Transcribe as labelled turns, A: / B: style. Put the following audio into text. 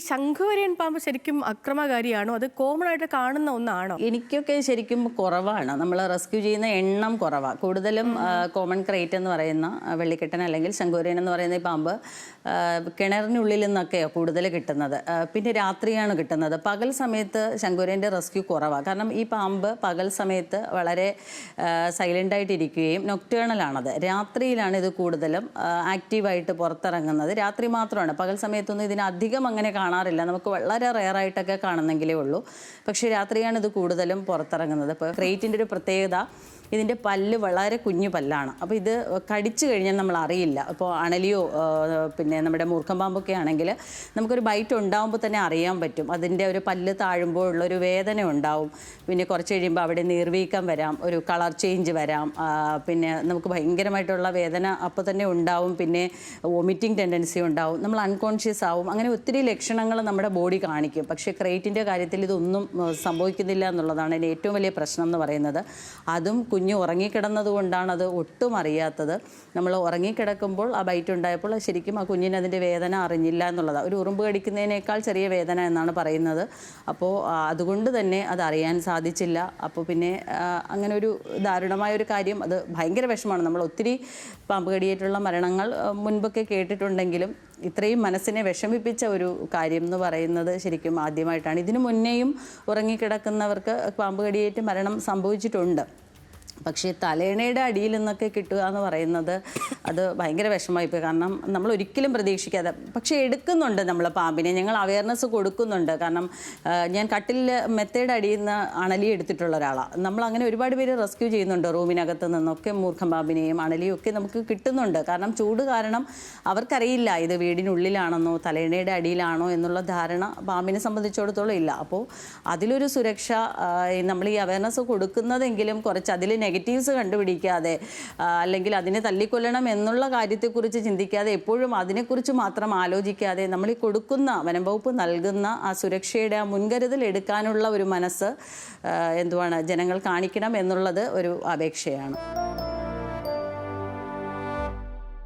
A: ശംഖുവരയൻ പാമ്പ് ശരിക്കും അക്രമകാരിയാണോ? അത് കോമൺ ആയിട്ട് കാണുന്ന ഒന്നാണോ?
B: എനിക്കൊക്കെ ശരിക്കും കുറവാണ്. നമ്മൾ റെസ്ക്യൂ ചെയ്യുന്ന എണ്ണം കുറവാണ്. കൂടുതലും കോമൺ ക്രേറ്റ് എന്ന് പറയുന്ന വെള്ളിക്കെട്ടൻ അല്ലെങ്കിൽ ശംഖുവരയൻ എന്ന് പറയുന്ന ഈ പാമ്പ് കിണറിനുള്ളിൽ നിന്നൊക്കെയാണ് കൂടുതൽ കിട്ടുന്നത്. പിന്നെ രാത്രിയാണ് കിട്ടുന്നത്. പകൽ സമയത്ത് ശംഖുവരയൻ്റെ റെസ്ക്യൂ കുറവാണ്. കാരണം ഈ പാമ്പ് പകൽ സമയത്ത് വളരെ സൈലൻ്റായിട്ടിരിക്കുകയും നൊക്ടേണലാണത്. രാത്രിയിലാണ് ഇത് കൂടുതലും ആക്റ്റീവായിട്ട് പുറത്തിറങ്ങുന്നത്. രാത്രി മാത്രമാണ്. പകൽ സമയത്തൊന്നും ഇതിനധികം അങ്ങനെ കാണാറില്ല. നമുക്ക് വളരെ റെയറായിട്ടൊക്കെ കാണുന്നെങ്കിലേ ഉള്ളൂ. പക്ഷേ രാത്രിയാണ് ഇത് കൂടുതലും പുറത്തിറങ്ങുന്നത്. ഇപ്പോൾ ക്രേറ്റിൻ്റെ ഒരു പ്രത്യേകത, ഇതിൻ്റെ പല്ല് വളരെ കുഞ്ഞു പല്ലാണ്. അപ്പോൾ ഇത് കടിച്ചു കഴിഞ്ഞാൽ നമ്മൾ അറിയില്ല. ഇപ്പോൾ അണലിയോ പിന്നെ നമ്മുടെ മൂർഖൻ പാമ്പൊക്കെ ആണെങ്കിൽ നമുക്കൊരു ബൈറ്റ് ഉണ്ടാകുമ്പോൾ തന്നെ അറിയാൻ പറ്റും. അതിൻ്റെ ഒരു പല്ല് താഴുമ്പോഴുള്ളൊരു വേദന ഉണ്ടാവും. പിന്നെ കുറച്ച് കഴിയുമ്പോൾ അവിടെ നീർവീക്കം വരാം, ഒരു കളർ ചേഞ്ച് വരാം, പിന്നെ നമുക്ക് ഭയങ്കരമായിട്ടുള്ള വേദന അപ്പോൾ തന്നെ ഉണ്ടാവും. പിന്നെ വോമിറ്റിംഗ് ടെൻഡൻസി ഉണ്ടാവും, നമ്മൾ അൺകോൺഷ്യസ് ആവും. അങ്ങനെ ഒത്തിരി ലക്ഷണങ്ങൾ നമ്മുടെ ബോഡി കാണിക്കും. പക്ഷേ ക്രേറ്റിൻ്റെ കാര്യത്തിൽ ഇതൊന്നും സംഭവിക്കുന്നില്ല എന്നുള്ളതാണ് എൻ്റെ ഏറ്റവും വലിയ പ്രശ്നം എന്ന് പറയുന്നത്. അതും കുഞ്ഞ് ഉറങ്ങിക്കിടന്നത് കൊണ്ടാണ് അത് ഒട്ടും അറിയാത്തത്. നമ്മൾ ഉറങ്ങിക്കിടക്കുമ്പോൾ ആ ബൈറ്റ് ഉണ്ടായപ്പോൾ ശരിക്കും ആ കുഞ്ഞിന് അതിൻ്റെ വേദന അറിഞ്ഞില്ല എന്നുള്ളതാണ്. ഒരു ഉറുമ്പ് കടിക്കുന്നതിനേക്കാൾ ചെറിയ വേദന എന്നാണ് പറയുന്നത്. അപ്പോൾ അതുകൊണ്ട് തന്നെ അത് അറിയാൻ സാധിച്ചില്ല. അപ്പോൾ പിന്നെ അങ്ങനെ ഒരു ദാരുണമായൊരു കാര്യം, അത് ഭയങ്കര വിഷമമാണ്. നമ്മൾ ഒത്തിരി പാമ്പ് കടിയേറ്റുള്ള മരണങ്ങൾ മുൻപൊക്കെ കേട്ടിട്ടുണ്ടെങ്കിലും ഇത്രയും മനസ്സിനെ വിഷമിപ്പിച്ച ഒരു കാര്യം എന്ന് പറയുന്നത് ശരിക്കും ആദ്യമായിട്ടാണ്. ഇതിനു മുന്നേയും ഉറങ്ങിക്കിടക്കുന്നവർക്ക് പാമ്പ് കടിയേറ്റ് മരണം സംഭവിച്ചിട്ടുണ്ട്. പക്ഷേ തലേണയുടെ അടിയിൽ നിന്നൊക്കെ കിട്ടുക എന്ന് പറയുന്നത് അത് ഭയങ്കര വിഷമമായിപ്പോയി. കാരണം നമ്മൾ ഒരിക്കലും പ്രതീക്ഷിക്കാതെ, പക്ഷേ എടുക്കുന്നുണ്ട് നമ്മൾ പാമ്പിനെ. ഞങ്ങൾ അവയർനെസ് കൊടുക്കുന്നുണ്ട്. കാരണം ഞാൻ കട്ടിലിൽ മെത്തയുടെ അടിയിൽ നിന്ന് അണലി എടുത്തിട്ടുള്ള ഒരാളാണ്. നമ്മൾ അങ്ങനെ ഒരുപാട് പേര് റെസ്ക്യൂ ചെയ്യുന്നുണ്ട്. റൂമിനകത്ത് നിന്നൊക്കെ മൂർഖൻ പാമ്പിനെയും അണലിയും ഒക്കെ നമുക്ക് കിട്ടുന്നുണ്ട്. കാരണം ചൂട് കാരണം അവർക്കറിയില്ല ഇത് വീടിനുള്ളിലാണെന്നോ തലേണയുടെ അടിയിലാണോ എന്നുള്ള ധാരണ പാമ്പിനെ സംബന്ധിച്ചിടത്തോളം ഇല്ല. അപ്പോൾ അതിലൊരു സുരക്ഷ നമ്മൾ ഈ അവയർനെസ് കൊടുക്കുന്നതെങ്കിലും കുറച്ച് അതിൽ നെഗറ്റീവ്സ് കണ്ടുപിടിക്കാതെ അല്ലെങ്കിൽ അതിനെ തല്ലിക്കൊല്ലണം എന്നുള്ള കാര്യത്തെക്കുറിച്ച് ചിന്തിക്കാതെ എപ്പോഴും അതിനെക്കുറിച്ച് മാത്രം ആലോചിക്കാതെ നമ്മൾ ഈ കൊടുക്കുന്ന വനം വകുപ്പ് നൽകുന്ന ആ സുരക്ഷയുടെ ആ മുൻകരുതൽ എടുക്കാനുള്ള ഒരു മനസ്സ് ജനങ്ങൾ കാണിക്കണം എന്നുള്ളത് ഒരു അപേക്ഷയാണ്.